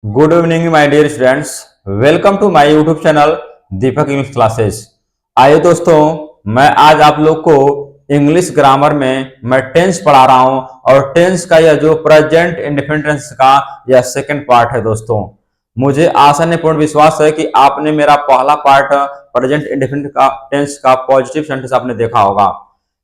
Good evening my dear students. Welcome to my YouTube channel Deepak English classes. आइए दोस्तों, मैं आज आप लोग को इंग्लिश ग्रामर में मैं टेंस पढ़ा रहा हूं और टेंस का यह जो प्रेजेंट इंडेफिनिट टेंस का यह सेकंड पार्ट है। दोस्तों, मुझे आशा ने पूर्ण विश्वास है कि आपने मेरा पहला पार्ट प्रेजेंट इंडेफिनिट का टेंस का पॉजिटिव सेंटेंस आपने देखा होगा।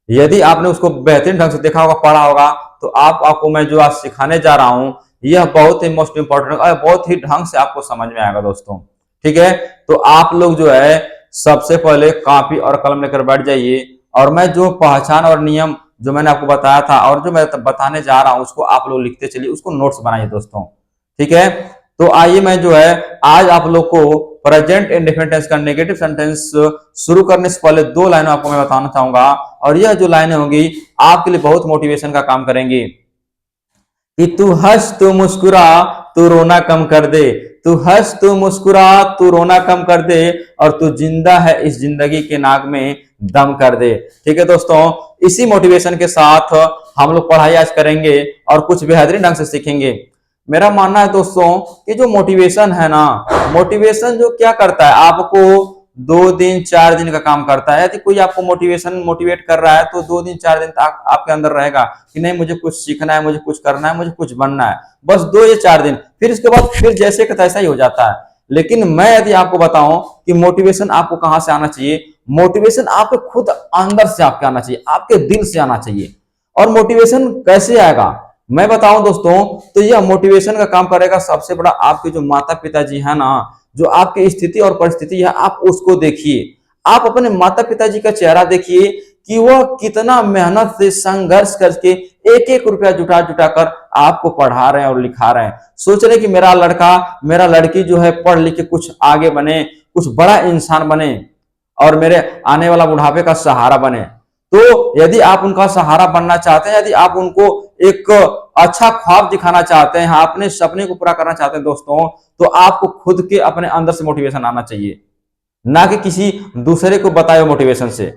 यदि आपने उसको बेहतरीन ढंग से देखा होगा, पढ़ा होगा, तो आपको मैं जो आज सिखाने जा रहा हूं यह बहुत ही मोस्ट इंपॉर्टेंट और बहुत ही ढंग से आपको समझ में आएगा। दोस्तों, ठीक है, तो आप लोग जो है सबसे पहले कॉपी और कलम लेकर बैठ जाइए और मैं जो पहचान और नियम जो मैंने आपको बताया था और जो मैं बताने जा रहा हूं उसको आप लोग लिखते चलिए, उसको नोट्स बनाइए दोस्तों। ठीक है, तो आइए मैं जो है आज आप लोग को प्रेजेंट इंडेफिनिट टेंस का नेगेटिव सेंटेंस शुरू करने से पहले दो लाइनें आपको मैं बताना चाहूंगा और यह जो लाइनें होंगी आपके लिए बहुत मोटिवेशन का काम करेंगी कि तू हंस तू मुस्कुरा तू रोना कम कर दे। तू हंस तू मुस्कुरा तू रोना कम कर दे और तू जिंदा है इस जिंदगी के नाग में दम कर दे। ठीक है दोस्तों, इसी मोटिवेशन के साथ हम लोग पढ़ाई आज करेंगे और कुछ बेहतरीन ढंग से सीखेंगे। मेरा मानना है दोस्तों कि जो मोटिवेशन है ना, मोटिवेशन जो क्या करता है आपको 2 दिन 4 दिन का काम करता है। यदि कोई आपको मोटिवेट कर रहा है तो 2 दिन 4 दिन तक आपके अंदर रहेगा कि नहीं, मुझे कुछ सीखना है, मुझे कुछ करना है, मुझे कुछ बनना है। बस 2 या 4 दिन, फिर इसके बाद फिर जैसे का तैसा ही हो जाता है। लेकिन मैं यदि आपको बताऊं कि मोटिवेशन आपको कहां से आना चाहिए, मोटिवेशन आपके खुद अंदर से आपके आना चाहिए, आपके दिल से आना चाहिए। और मोटिवेशन कैसे आएगा मैं बताऊं दोस्तों, तो यह मोटिवेशन का काम करेगा सबसे बड़ा आपके जो माता पिता जी है ना, जो आपकी स्थिति और परिस्थिति है आप उसको देखिए। आप अपने माता पिताजी का चेहरा देखिए कि वह कितना मेहनत से संघर्ष करके एक एक रुपया जुटा जुटा कर आपको पढ़ा रहे हैं और लिखा रहे हैं। सोच रहे कि मेरा लड़का मेरा लड़की जो है पढ़ लिख के कुछ आगे बने, कुछ बड़ा इंसान बने और मेरे आने वाला बुढ़ापे का सहारा बने। तो यदि आप उनका सहारा बनना चाहते हैं, यदि आप उनको एक अच्छा ख्वाब दिखाना चाहते हैं, अपने सपने को पूरा करना चाहते हैं दोस्तों, तो आपको खुद के अपने अंदर से मोटिवेशन आना चाहिए, ना कि किसी दूसरे को बताए मोटिवेशन से।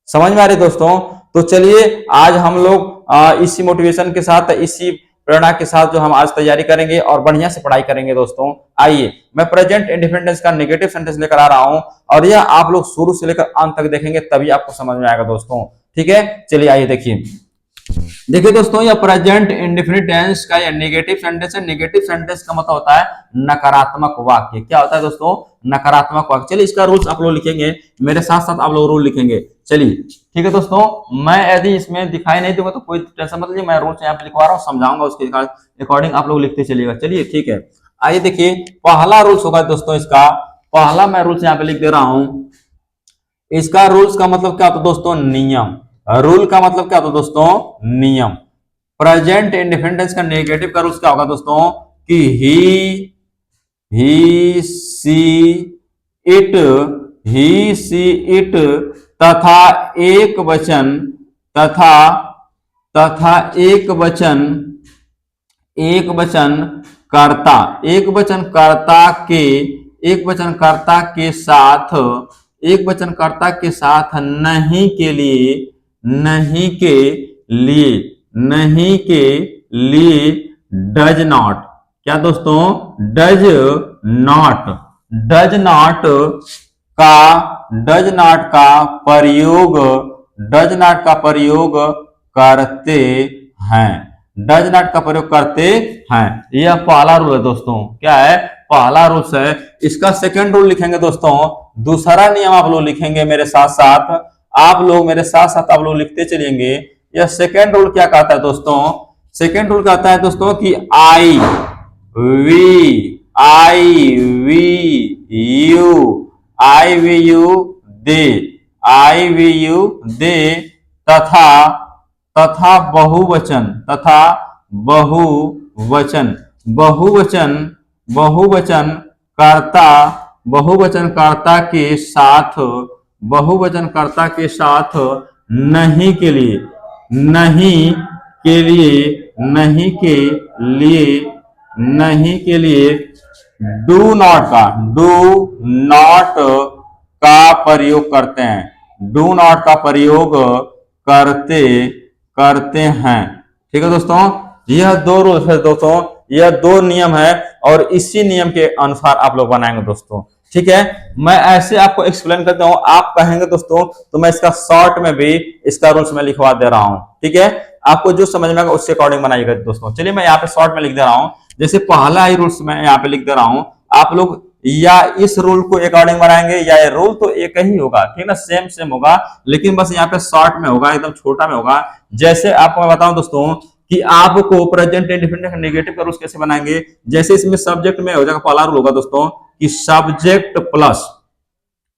समझ में आ रही दोस्तों? तो चलिए आज हम लोग इसी मोटिवेशन के साथ, इसी प्रेरणा के साथ जो हम आज तैयारी करेंगे और बढ़िया से पढ़ाई करेंगे। दोस्तों आइए, मैं प्रेजेंट इंडिफिनिट का नेगेटिव सेंटेंस लेकर आ रहा हूं और यह आप लोग शुरू से लेकर अंत तक देखेंगे तभी आपको समझ में आएगा दोस्तों। ठीक है, चलिए आइए देखिए। देखिए दोस्तों, यह प्रेजेंट इंडेफिनिट टेंस का यह नेगेटिव सेंटेंस है। नेगेटिव सेंटेंस का मतलब होता है नकारात्मक वाक्य। क्या होता है दोस्तों? नकारात्मक वाक्य। चलिए इसका रूल्स आप लोग लिखेंगे, मेरे साथ साथ आप लोग रूल लिखेंगे। चलिए ठीक है दोस्तों, मैं यदि इसमें दिखाई नहीं दूंगा तो कोई टेंशन मत लीजिए, मैं रूल्स यहाँ पे लिखवा रहा हूँ, समझाऊंगा, उसके अकॉर्डिंग आप लोग लिखते चलिएगा। चलिए ठीक है, आइए देखिए पहला रूल्स होगा दोस्तों इसका। पहला मैं रूल्स यहाँ पे लिख दे रहा हूँ। इसका रूल्स का मतलब क्या होता है दोस्तों? नियम। रूल का मतलब क्या होता है दोस्तों? नियम। प्रेजेंट इंडिफिनिट का नेगेटिव का रूल्स क्या होगा दोस्तों? कि ही see it, he see it तथा एक वचन, तथा तथा एक वचन, एक वचन कर्ता, एक वचन कर्ता के, एक वचन कर्ता के साथ, एक वचन कर्ता के साथ नहीं के लिए, नहीं के लिए, नहीं के लिए डज नॉट। क्या दोस्तों? डज नॉट, डज नॉट का, डज नॉट का प्रयोग, डज नॉट का प्रयोग करते हैं, डज नॉट का प्रयोग करते हैं। यह पहला रूल है दोस्तों। क्या है? पहला रूल है। इसका सेकंड रूल लिखेंगे दोस्तों। दूसरा नियम आप लोग लिखेंगे मेरे साथ साथ, आप लोग मेरे साथ साथ आप लोग लिखते चलेंगे। यह सेकंड रूल क्या कहता है दोस्तों? सेकंड रूल कहता है दोस्तों कि I we you, I we you they, I we you they तथा, तथा बहुवचन, तथा बहुवचन, बहुवचन, बहुवचन कर्ता, बहुवचन कर्ता के साथ, बहुवचन कर्ता के साथ नहीं के लिए, नहीं के लिए, नहीं के लिए, नहीं के लिए डू नॉट का, डू नॉट का प्रयोग करते हैं, डू नॉट का प्रयोग करते करते हैं। ठीक है दोस्तों, यह दो रूल्स है दोस्तों। यह दो नियम है और इसी नियम के अनुसार आप लोग बनाएंगे दोस्तों। ठीक है, मैं ऐसे आपको एक्सप्लेन करता हूं, आप कहेंगे दोस्तों तो मैं इसका शॉर्ट में भी इसका रूल्स में लिखवा दे रहा हूं। ठीक है, आपको जो समझ में आएगा उसके अकॉर्डिंग बनाइएगा दोस्तों। चलिए मैं यहाँ पे शॉर्ट में लिख दे रहा हूं, जैसे पहला ही रूल्स मैं यहाँ पे लिख दे रहा हूं, आप लोग या इस रूल को अकॉर्डिंग बनाएंगे या ये रूल तो एक ही होगा, ठीक ना, सेम सेम होगा, लेकिन बस यहाँ पे शॉर्ट में होगा, एकदम छोटा में होगा। जैसे आपको मैं बताऊं दोस्तों कि आपको प्रेजेंट इंडेफिनिट नेगेटिव का रूल कैसे बनाएंगे, जैसे इसमें सब्जेक्ट में हो जाएगा, पहला रूल होगा दोस्तों कि सब्जेक्ट प्लस,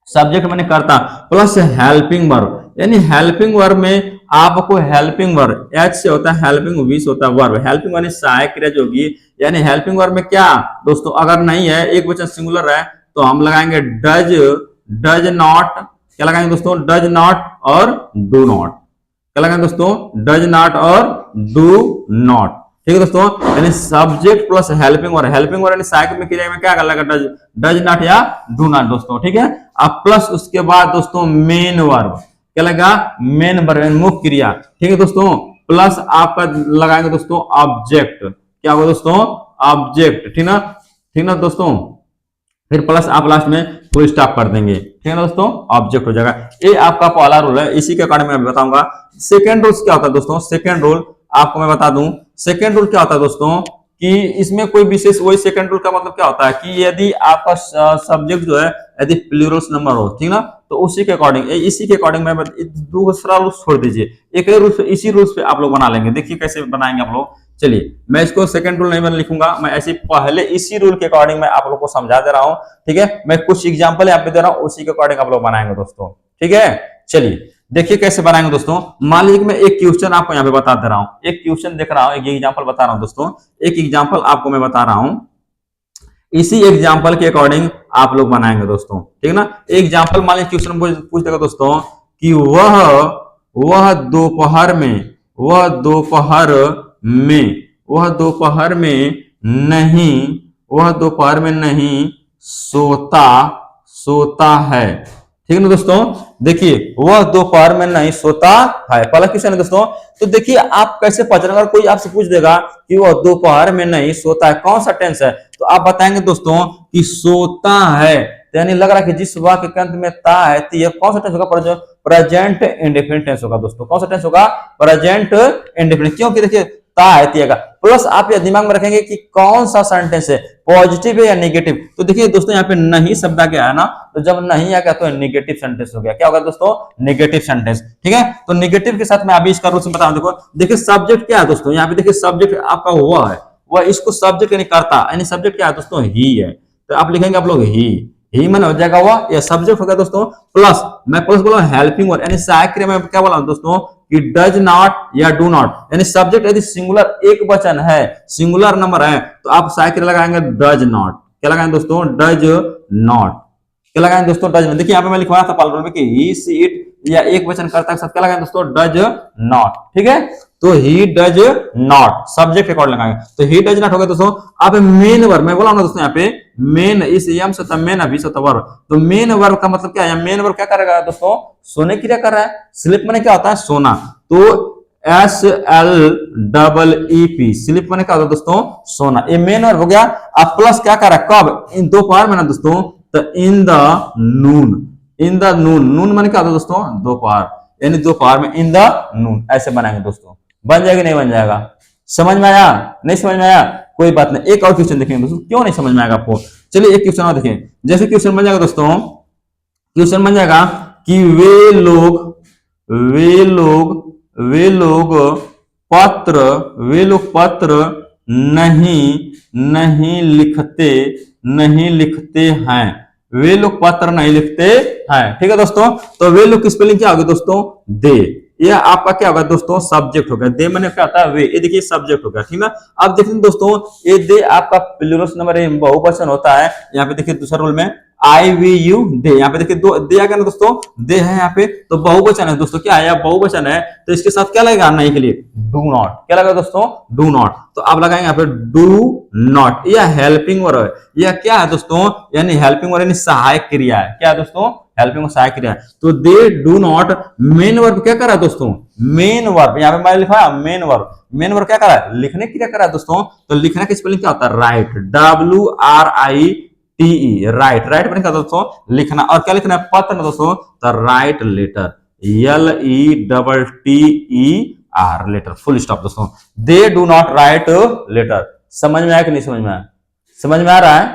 सब्जेक्ट मैंने करता प्लस हेल्पिंग वर्ब, यानी हेल्पिंग वर्ब में आपको हेल्पिंग वर्ब एच से होता है, हेल्पिंग वी से होता है वर्ब, हेल्पिंग यानी सहायक क्रिया जो होगी, यानी हेल्पिंग वर्ब में क्या दोस्तों, अगर नहीं है एक वचन सिंगुलर है तो हम लगाएंगे डज, डज नॉट, क्या लगाएंगे दोस्तों, डज नॉट और डू नॉट, क्या लगाएंगे दोस्तों, डज नॉट और डू नॉट। ठीक है दोस्तों, यानी subject plus helping verb, helping verb यानी सहायक में क्रिया में क्या लगेगा, डज, डज नॉट या डू नॉट दोस्तों। ठीक है, अब प्लस उसके बाद दोस्तों मेन वर्ब, क्या लगेगा, मेन वर्ब मुख्य क्रिया। ठीक है दोस्तों, प्लस आपका लगाएंगे दोस्तों ऑब्जेक्ट, क्या होगा दोस्तों, ऑब्जेक्ट, ठीक ना, ठीक ना दोस्तों, फिर प्लस आप लास्ट में फुल स्टॉप कर देंगे। ठीक है ना दोस्तों, ऑब्जेक्ट हो जाएगा। ये आपका पहला रूल है, इसी के अकॉर्डिंग मैं बताऊंगा। सेकंड रूल क्या होता है दोस्तों, सेकंड रूल आपको मैं बता दूं, सेकंड रूल क्या होता है दोस्तों कि इसमें कोई विशेष, वही सेकंड रूल का मतलब क्या होता है कि यदि आपका सब्जेक्ट जो है यदि प्लूरल्स नंबर हो, ठीक ना, तो उसी के अकॉर्डिंग, इसी के अकॉर्डिंग मैं दूसरा रूल छोड़ दीजिए, एक रूल इसी रूल्स पे आप लोग बना लेंगे। देखिए कैसे बनाएंगे आप लोग। चलिए मैं इसको सेकंड रूल नहीं मैं लिखूंगा, मैं ऐसे पहले इसी रूल के अकॉर्डिंग मैं आप लोग को समझा दे रहा हूं। ठीक है, मैं कुछ एग्जांपल यहाँ पे दे रहा हूं, उसी के अकॉर्डिंग आप लोग बनाएंगे दोस्तों। ठीक है, चलिए देखिए कैसे बनाएंगे दोस्तों। मान लीजिए मैं एक क्वेश्चन आपको यहाँ पे बता दे रहा हूँ, एक क्वेश्चन देख रहा हूँ, एक एग्जाम्पल बता रहा हूँ दोस्तों, एक एग्जाम्पल आपको मैं बता रहा हूँ, इसी एग्जाम्पल के अकॉर्डिंग आप लोग बनाएंगे दोस्तों। ठीक है ना, एग्जाम्पल मान लीजिए क्वेश्चन पूछ देगा दोस्तों कि वह दोपहर में, वह दोपहर में, वह दोपहर में नहीं, वह दोपहर में नहीं सोता, सोता है। ठीक है ना दोस्तों, देखिए वह दोपहर में नहीं सोता है, पहला क्वेश्चन है दोस्तों। तो देखिए आप कैसे पहचानेंगे, अगर कोई आपसे पूछ देगा कि वह दोपहर में नहीं सोता है, कौन सा टेंस है, तो आप बताएंगे दोस्तों कि सोता है, तो यानी लग रहा है कि जिस वाक्य के अंत में ता है तो यह कौन सा टेंस होगा, प्रेजेंट इंडेफिनिट टेंस होगा दोस्तों। कौन सा टेंस होगा, प्रेजेंट इंडेफिनिट, क्योंकि देखिए ता है तिएगा। प्लस आप ये दिमाग में रखेंगे कि कौन सा सेंटेंस है, पॉजिटिव है या नेगेटिव। तो देखिए दोस्तों यहाँ पे नहीं शब्द आ गया है ना, तो जब नहीं आ गया तो नेगेटिव सेंटेंस हो गया, क्या होगा दोस्तों, नेगेटिव सेंटेंस। ठीक है, तो नेगेटिव के साथ मैं अभी इसका रूल बता देखो, देखिए सब्जेक्ट क्या है दोस्तों, यहाँ पे देखिए सब्जेक्ट आपका हुआ है, वह इसको सब्जेक्ट यानी करता, यानी सब्जेक्ट क्या है दोस्तों, ही है, तो आप लिखेंगे आप लोग ही मन हो जाएगा, वह यह सब्जेक्ट होगा दोस्तों। प्लस मैं प्लस बोला हेल्पिंग वर्ब, यानी सहायक क्रिया में क्या बोला दोस्तों कि डज नॉट या डू नॉट, यानी सब्जेक्ट यदि सिंगुलर एक वचन है, सिंगुलर नंबर है, तो आप सहायक क्रिया लगाएंगे डज नॉट, क्या लगाएंगे दोस्तों, डज नॉट, क्या लगाएंगे दोस्तों, डज नॉट। देखिए यहाँ पे मैं लिखवाया था पालर में कि ही सी इट या एक वचन करता है, सब क्या लगाएंगे दोस्तों, डज नॉट। ठीक है, तो he does not subject accord लगाएंगे, तो ही डज नॉट हो गया दोस्तों। अब मेन वर्ब मैं बोला ना दोस्तों, यहाँ पे मेन इस यम से मेन अभी से वर्ब, तो मेन वर्ब का मतलब क्या है, मेन वर्ब क्या करेगा दोस्तों, सोने की क्रिया कर रहा है। स्लिप मैंने क्या होता है, सोना, तो SLEEP स्लिप मैंने क्या होता है दोस्तों, सोना, ये मेन वर्ब हो गया। अब प्लस क्या कर रहा है, कब, इन दोपहर में ना दोस्तों, तो in the Noon, in the नून, नून मैंने क्या होता है दोस्तों, दोपहर, यानी दोपहर में इन द नून, ऐसे बनाएंगे दोस्तों। बन जाएगा नहीं बन जाएगा, समझ में आया, नहीं समझ में आया, कोई बात नहीं। एक और क्वेश्चन देखेंगे दोस्तों, क्यों नहीं समझ में आएगा आपको। चलिए एक क्वेश्चन और देखें, जैसे क्वेश्चन बन जाएगा दोस्तों, क्वेश्चन बन जाएगा कि वे लोग पत्र नहीं लिखते हैं, वे लोग पत्र नहीं लिखते हैं। ठीक है दोस्तों, तो वे लोग की स्पेलिंग क्या होगी दोस्तों, दे, ये आपका क्या होगा दोस्तों, सब्जेक्ट हो गया, दे मैंने क्या होता है वे, ये देखिए सब्जेक्ट हो गया। ठीक है, अब देखिए दोस्तों ये दे आपका प्लूरल नंबर बहुवचन होता है। यहाँ पे देखिए दूसरा रूल में आई वी यू दे, यहाँ पे देखिए दो दे आ गया ना दोस्तों, दे है यहाँ पे, तो बहुवचन है दोस्तों, क्या है बहुवचन है, तो इसके साथ क्या लगेगा नहीं के लिए, डू नॉट, क्या लगेगा दोस्तों, डू नॉट, तो आप लगाएंगे यहाँ पे डू नॉट, यह हेल्पिंग वर्ब है, यह क्या है दोस्तों, यानी हेल्पिंग वर्ब यानी सहायक क्रिया है, क्या है दोस्तों, हेल्पिंग वर्ब सहायक क्रिया है, तो दे डू नॉट, मेन वर्ब क्या कर रहा है दोस्तों, मेन वर्ब, यहाँ पे मैंने लिखा मेन वर्ब, मेन वर्ब क्या कर रहा है, लिखने की क्या कर रहा है दोस्तों, तो लिखने की स्पेलिंग क्या होता है, right, W R I T E, right, right मैंने कहा दोस्तों लिखना, और क्या लिखना है पत्र दोस्तों, तो write letter, L E double T E R, letter, full stop दोस्तों, they do not write letter, समझ में आया कि नहीं समझ में आया, समझ में आ रहा है,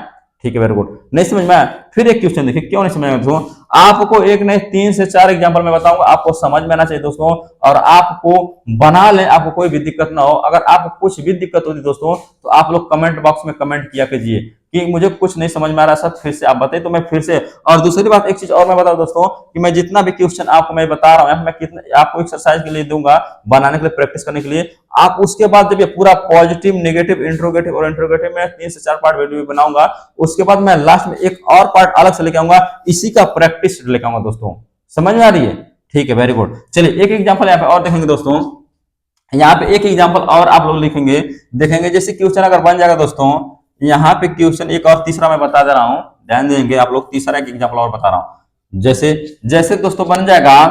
ठीक है, वेरी गुड, नहीं समझ में आया, फिर एक क्वेश्चन देखिए, क्यों नहीं समझ में दोस्तों, आपको एक नहीं 3 से 4 एग्जांपल मैं बताऊंगा, आपको समझ में आना चाहिए दोस्तों, और आपको बना ले, आपको कोई भी दिक्कत ना हो, अगर आपको कुछ भी दिक्कत होती दोस्तों, तो आप लोग कमेंट बॉक्स में कमेंट किया कीजिए कि मुझे कुछ नहीं समझ में आ रहा सर, फिर से आप बताइए, तो मैं फिर से, और दूसरी बात एक चीज और मैं बता दोस्तों, कि मैं जितना भी क्वेश्चन आपको मैं बता रहा हूं, मैं कितना आपको एक्सरसाइज के लिए दूंगा, बनाने के लिए, प्रैक्टिस करने के लिए, आप उसके बाद जब ये पूरा पॉजिटिव, नेगेटिव, इंट्रोगेटिव और इंट्रोगेटिव में 3 से 4 पार्ट वीडियो बनाऊंगा, उसके बाद मैं लास्ट में एक और पार्ट अलग से लेके आऊंगा, इसी का प्रैक्टिस लेके आऊंगा दोस्तों, समझ में आ रही है, ठीक है, वेरी गुड, चलिए एक एग्जांपल यहाँ पे और देखेंगे दोस्तों, यहाँ पे एक एग्जांपल और आप लोग लिखेंगे, देखेंगे, जैसे क्वेश्चन अगर बन जाएगा दोस्तों, यहाँ पे क्वेश्चन एक और तीसरा मैं बता दे रहा हूं, ध्यान देंगे आप लोग, तीसरा एक एग्जांपल और बता रहा हूं, जैसे जैसे दोस्तों बन जाएगा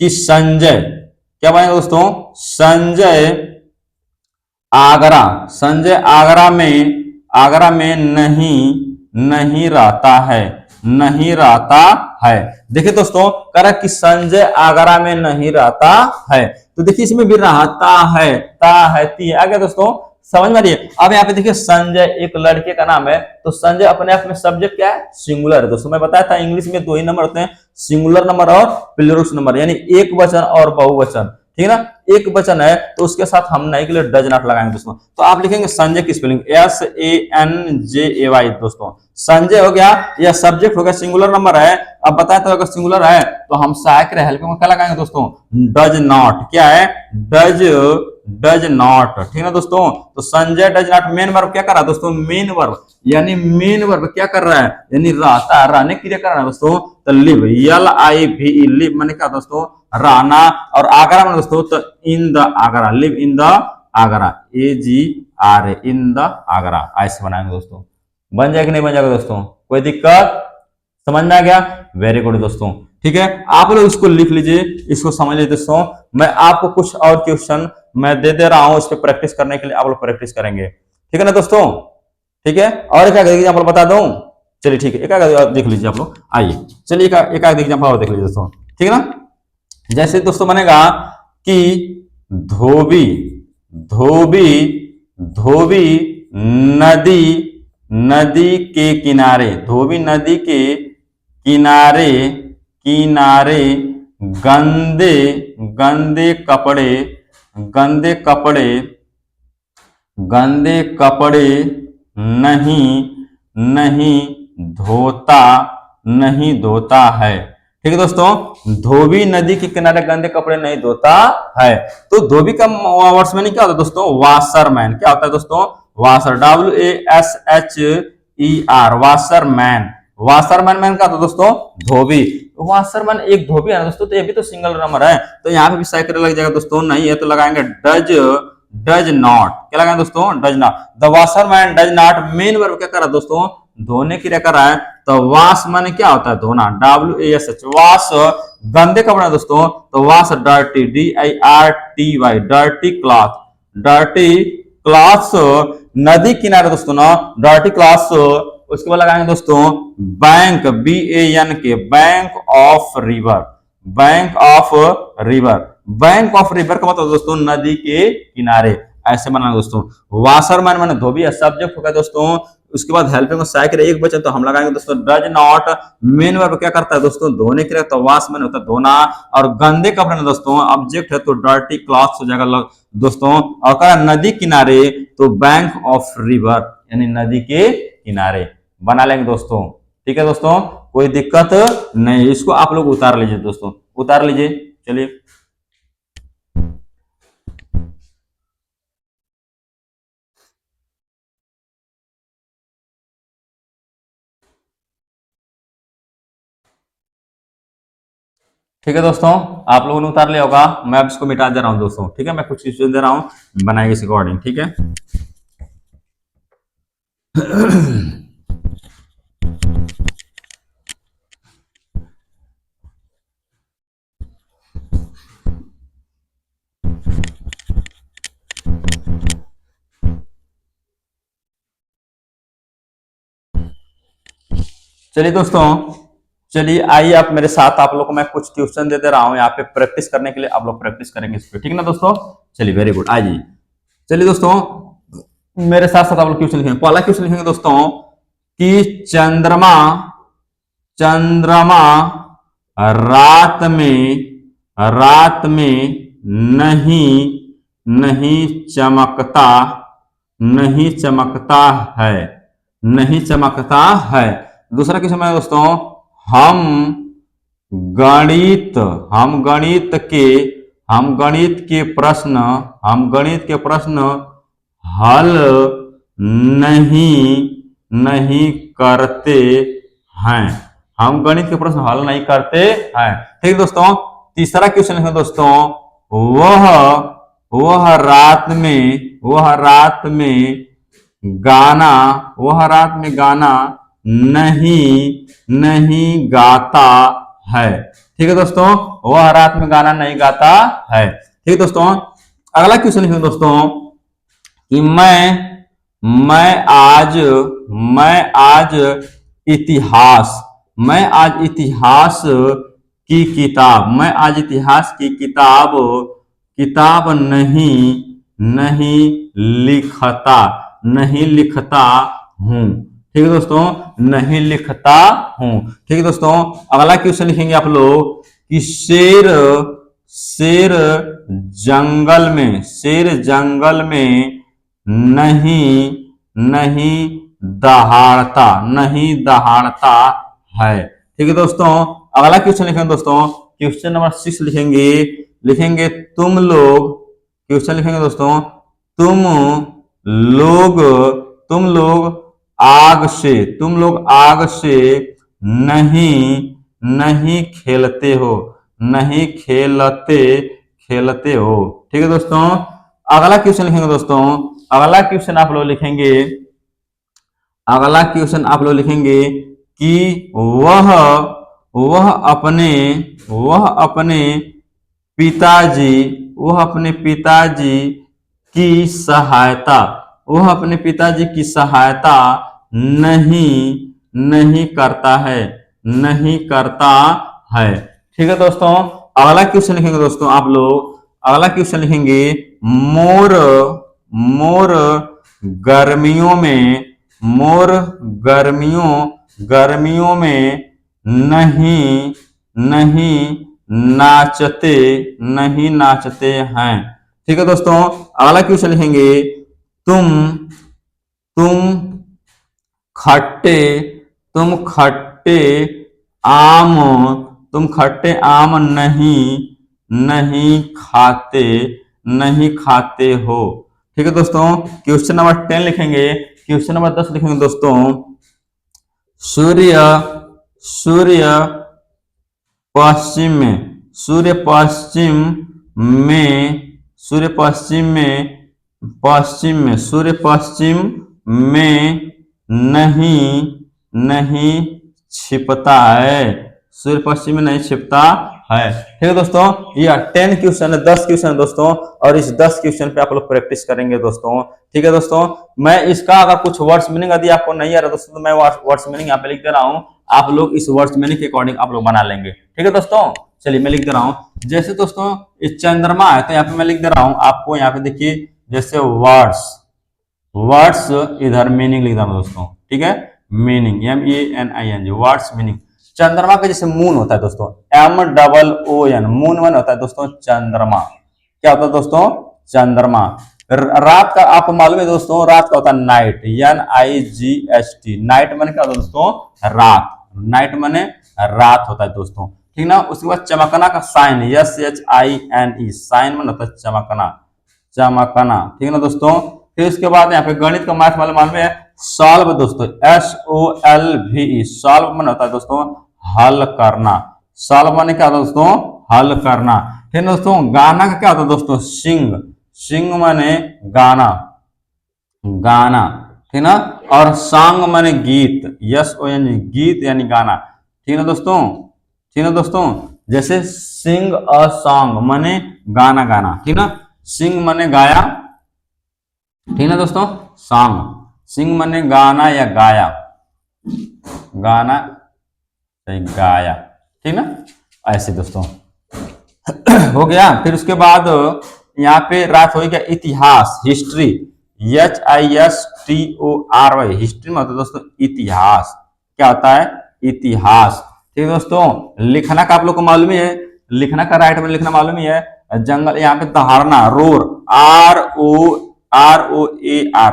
कि संजय, क्या बनेगा दोस्तों, संजय आगरा, संजय आगरा में नहीं नहीं रहता है, नहीं रहता है, देखिए दोस्तों कह रहा कि संजय आगरा में नहीं रहता है, तो देखिए इसमें भी रहता है, ता है, ती है, आ गया दोस्तों, समझ में आ रही है, अब यहाँ पे देखिए संजय एक लड़के का नाम है, तो संजय अपने आप में सब्जेक्ट क्या है, सिंगुलर है दोस्तों, मैं बताया था इंग्लिश में 2 ही नंबर होते हैं, सिंगुलर नंबर और प्लूरल नंबर, यानी एक वचन और बहुवचन, ठीक है ना, एक वचन है तो उसके साथ हम नहीं के लिए डज नॉट लगाएंगे दोस्तों, तो आप लिखेंगे संजय की स्पेलिंग SANJAY दोस्तों, संजय हो गया, यह सब्जेक्ट हो गया, सिंगुलर नंबर है, अब बताया तो अगर सिंगुलर है तो हम सहायक हेल्पिंग में क्या लगाएंगे दोस्तों, डज नॉट, क्या है, डज नॉट, ठीक है दोस्तों, तो Sanjay does not, main verb क्या कर रहा है दोस्तों, मेन वर्ब, यानी मेन वर्ब क्या कर रहा है, यानी रहता है, रहने के लिए कर रहा है दोस्तों, तो लिव, LIVE, लिव माने क्या दोस्तों, रहना, और आगरा में दोस्तों, तो in the Agra, live in the Agra, AGRA, in the Agra, ऐसे बनाएंगे दोस्तों, बन जाएगा नहीं बन जाएगा दोस्तों, कोई दिक्कत, समझ में आ गया, वेरी गुड दोस्तों, ठीक है, आप लोग इसको लिख लीजिए, इसको समझ लीजिए दोस्तों, मैं आपको कुछ और क्वेश्चन मैं दे दे रहा हूं, इस पर प्रैक्टिस करने के लिए आप लोग प्रैक्टिस करेंगे, ठीक है ना दोस्तों, ठीक है, और एक एग्जाम्पल बता दूं, चलिए ठीक है, एक देख लीजिए आप लोग, आइए चलिए एक एग्जाम्पल और देख लीजिए दोस्तों, ठीक है ना, जैसे दोस्तों बनेगा कि धोबी, धोबी, धोबी नदी, नदी के किनारे, धोबी नदी के किनारे, किनारे गंदे, गंदे कपड़े, गंदे कपड़े, गंदे कपड़े नहीं, नहीं धोता, नहीं धोता है, ठीक है दोस्तों, धोबी नदी के किनारे गंदे कपड़े नहीं धोता है, तो धोबी का वर्ड्स में क्या होता है दोस्तों, वाशरमैन, क्या होता है दोस्तों, washer, WASHER, washerman, washerman man का तो दोस्तों धोबी, वाशरमैन एक धोबी है ना दोस्तों, तो ये भी तो सिंगल नंबर है, तो यहाँ पे भी साइकिल लग जाएगा दोस्तों, नहीं है तो लगाएंगे डज नॉट, क्या लगाएंगे दोस्तों, does not, the washerman does not, main verb क्या कर रहा है दोस्तों, धोने की कर रहा है, तो वाश माने क्या होता है, धोना, WASH, वाश, गंदे कपड़े दोस्तों, तो wash dirty, DIRTY, dirty cloth, dirty clothes, नदी किनारे दोस्तों ना, डर्टी क्लॉथ्स, उसके बाद लगाएंगे दोस्तों bank, BANK, bank of river, bank of river, bank of river का मतलब दोस्तों नदी के किनारे, ऐसे बनाना दोस्तों, वाशरमैन माने धोबी है, सब्जेक्ट होगा दोस्तों, उसके बाद हेल्पिंग साइकिल एक बचे तो हम लगाएंगे दोस्तों डज नॉट, मेन वर्ब क्या करता है दोस्तों, धोने के लिए, तो वाश मैंने होता है धोना, और गंदे कपड़े दोस्तों ऑब्जेक्ट है तो डर्टी क्लॉथ्स हो जाएगा दोस्तों, और कहा नदी किनारे तो बैंक ऑफ रिवर, यानी नदी के किनारे, बना लेंगे दोस्तों, ठीक है दोस्तों, कोई दिक्कत नहीं, इसको आप लोग उतार लीजिए दोस्तों, उतार लीजिए, चलिए। ठीक है दोस्तों, आप लोगों ने उतार लिया होगा। मैं अब इसको मिटा दे रहा हूँ दोस्तों। ठीक है, मैं कुछ क्वेश्चन दे रहा हूँ, बनाइए इस अकॉर्डिंग। ठीक है, चलिए दोस्तों, चलिए आइए आप मेरे साथ, आप लोग को मैं कुछ क्वेश्चन दे रहा हूँ यहाँ पे प्रैक्टिस करने के लिए। आप लोग प्रैक्टिस करेंगे इस पे, ठीक है ना दोस्तों। चलिए वेरी गुड, आइए। चलिए दोस्तों, मेरे साथ साथ आप लोग क्वेश्चन लिखेंगे। पहला क्वेश्चन लिखेंगे दोस्तों कि चंद्रमा चंद्रमा रात में नहीं नहीं चमकता नहीं चमकता है नहीं चमकता है। दूसरा क्वेश्चन है दोस्तों, हम गणित हम गणित के हम गणित के प्रश्न हम गणित के प्रश्न हल नहीं नहीं करते हैं। हम गणित के प्रश्न हल नहीं करते हैं। ठीक दोस्तों। तीसरा क्वेश्चन है दोस्तों, वह वह रात में गाना नहीं नहीं गाता है। ठीक है दोस्तों, वह रात में गाना नहीं गाता है। ठीक है दोस्तों। अगला क्वेश्चन है दोस्तों कि मैं आज इतिहास की किताब नहीं लिखता हूँ। ठीक है दोस्तों, नहीं लिखता हूँ। ठीक है दोस्तों। अगला क्वेश्चन लिखेंगे आप लोग कि शेर जंगल में नहीं दहाड़ता है। ठीक है दोस्तों। अगला क्वेश्चन लिखेंगे दोस्तों, क्वेश्चन नंबर 6 लिखेंगे तुम लोग। क्वेश्चन लिखेंगे दोस्तों, तुम लोग आग से नहीं खेलते हो। ठीक है दोस्तों। अगला क्वेश्चन लिखेंगे दोस्तों, अगला क्वेश्चन आप लोग लिखेंगे कि वह अपने पिताजी की सहायता नहीं करता है। ठीक है दोस्तों। अगला क्वेश्चन लिखेंगे दोस्तों आप लोग, अगला क्वेश्चन लिखेंगे मोर गर्मियों में नहीं नाचते हैं। ठीक है दोस्तों। अगला क्वेश्चन लिखेंगे तुम खट्टे आम नहीं खाते हो। ठीक है दोस्तों। क्वेश्चन नंबर 10 लिखेंगे। क्वेश्चन नंबर 10 लिखेंगे दोस्तों, सूर्य पश्चिम में नहीं छिपता है। सूर्य पश्चिम में नहीं छिपता है। ठीक है दोस्तों। यह 10 क्वेश्चन है, 10 क्वेश्चन है दोस्तों, और इस 10 क्वेश्चन पे आप लोग प्रैक्टिस करेंगे दोस्तों। ठीक है दोस्तों। मैं इसका अगर कुछ वर्ड्स मीनिंग यदि आपको नहीं आ रहा दोस्तों, तो मैं वर्ड्स मीनिंग यहाँ पे लिख दे रहा हूँ, आप लोग इस वर्ड्स मीनिंग के अकॉर्डिंग आप लोग बना लेंगे। ठीक है दोस्तों। चलिए मैं लिख दे रहा हूँ। जैसे दोस्तों इस चंद्रमा है, तो यहाँ पे मैं लिख दे रहा हूँ आपको, यहाँ पे देखिए जैसे वर्ड्स इधर मीनिंग लिख रहा हूँ दोस्तों। ठीक है, मीनिंग MEANING, वर्ड्स मीनिंग। चंद्रमा का जैसे मून होता है दोस्तों, MOON, मून मन होता है दोस्तों चंद्रमा। क्या होता है दोस्तों? चंद्रमा। रात का आपको मालूम है दोस्तों, रात का होता है नाइट, NIGHT। नाइट माने क्या होता है दोस्तों? रात। नाइट माने रात होता है दोस्तों। ठीक ना। उसके बाद चमकना का साइन SHINE, साइन माने होता है चमकना। ठीक है ना दोस्तों। फिर उसके बाद यहाँ पे गणित का मैथ मालूम है, सॉल्व दोस्तों, SOLVE, सॉल्व माने होता है दोस्तों हल करना। सॉल्व माने क्या होता है दोस्तों? हल करना। ठीक है दोस्तों, गाना का क्या होता है दोस्तों, सिंग, सिंग माने गाना, गाना, ठीक ना। और सॉन्ग माने गीत, यस ओ एन, गीत यानी गाना, ठीक है दोस्तों, ठीक है दोस्तों। जैसे सिंग अ सॉन्ग माने गाना गाना, ठीक ना, सिंग माने गाया, ठीक ना दोस्तों, सॉन्ग, सिंग माने गाना या गाया, गाना सही गाया, ठीक ना, ऐसे दोस्तों। हो गया। फिर उसके बाद यहाँ पे रात हो गया इतिहास, हिस्ट्री, HISTORY, हिस्ट्री मतलब दोस्तों इतिहास, क्या होता है, इतिहास, ठीक है दोस्तों। लिखना का आप लोग को मालूम ही है, लिखना का राइट में लिखना मालूम ही है, जंगल, यहाँ पे दहाड़ना, रोर, ROR,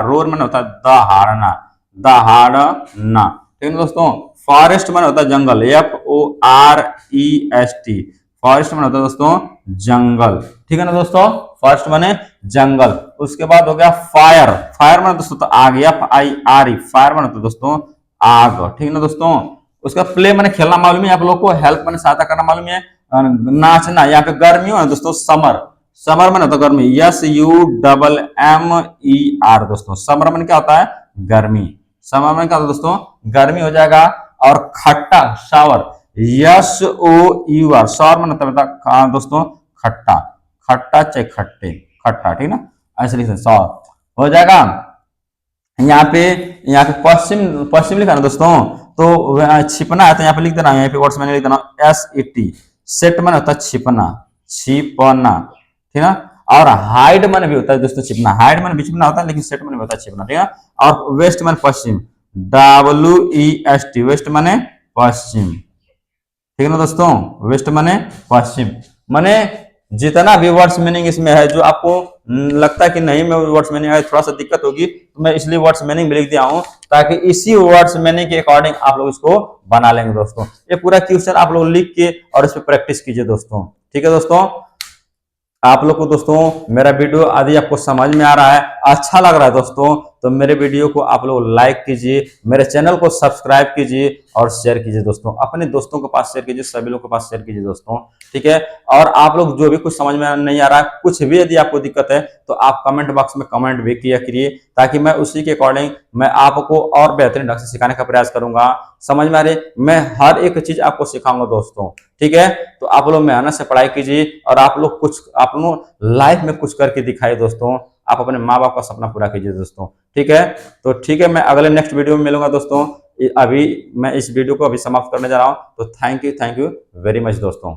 रोर मन होता है दहाड़ना, दहाड़ना, ठीक है दोस्तों। फॉरेस्ट मन होता है जंगल, FOREST, फॉरेस्ट मन होता है दोस्तों जंगल, ठीक है ना दोस्तों, फॉरेस्ट माने जंगल। उसके बाद हो गया फायर, फायर माने दोस्तों तो आग, FIRE, फायर माने दोस्तों आग, ठीक है ना दोस्तों। उसका प्ले माने खेलना मालूम है आप लोग को, हेल्प माने सहायता करना मालूम है, नाचना, यहाँ पे गर्मी हो दोस्तों समर, समर माने होता है गर्मी, SUMMER दोस्तों, समर माने क्या होता है, गर्मी, समर माने क्या होता है दोस्तों, गर्मी हो जाएगा। और खट्टा, शावर, SOUR, शावर माने होता है दोस्तों खट्टा, खट्टा चाहे खट्टे, खट्टा, ठीक ना, ऐसे लिख सकते, शावर हो जाएगा। यहाँ पे, यहाँ पे पश्चिम, पश्चिम लिखा ना दोस्तों, तो छिपना है तो यहाँ पे लिख देना, यहाँ पे वर्ड्स मैंने लिख देना SET, सेट मन होता है छिपना, छिपना, ठीक है। और हाइड मन भी होता है दोस्तों छिपना, हाइड मन बीच में होता है लेकिन सेट मन भी होता है छिपना, ठीक है। और वेस्ट मन पश्चिम, WEST, वेस्ट माने पश्चिम, ठीक है ना दोस्तों, वेस्ट माने पश्चिम, माने जितना भी वर्ड्स मीनिंग इसमें है, जो आपको लगता है कि नहीं में वर्ड्स मीनिंग है, थोड़ा सा दिक्कत होगी, तो मैं इसलिए वर्ड्स मीनिंग भी लिख दिया हूं, ताकि इसी वर्ड्स मीनिंग के अकॉर्डिंग आप लोग इसको बना लेंगे दोस्तों। ये पूरा क्वेश्चन आप लोग लिख के और इस पर प्रैक्टिस कीजिए दोस्तों, ठीक है दोस्तों। आप लोग को दोस्तों मेरा वीडियो आदि आपको समझ में आ रहा है, अच्छा लग रहा है दोस्तों, तो मेरे वीडियो को आप लोग लाइक कीजिए, मेरे चैनल को सब्सक्राइब कीजिए और शेयर कीजिए दोस्तों, अपने दोस्तों के पास शेयर कीजिए, सभी लोग के पास शेयर कीजिए दोस्तों, ठीक है। और आप लोग जो भी कुछ समझ में नहीं आ रहा है, कुछ भी यदि आपको दिक्कत है, तो आप कमेंट बॉक्स में कमेंट भी किया करिए, ताकि मैं उसी के अकॉर्डिंग मैं आपको और बेहतरीन ढंग से सिखाने का प्रयास करूंगा। समझ में आ रही, मैं हर एक चीज आपको सिखाऊंगा दोस्तों, ठीक है। तो आप लोग मेहनत से पढ़ाई कीजिए और आप लोग कुछ अपनों लाइफ में कुछ करके दिखाइए दोस्तों, आप अपने माँ बाप का सपना पूरा कीजिए दोस्तों, ठीक है। तो ठीक है, मैं अगले नेक्स्ट वीडियो में मिलूंगा दोस्तों। अभी मैं इस वीडियो को अभी समाप्त करने जा रहा हूं, तो थैंक यू वेरी मच दोस्तों।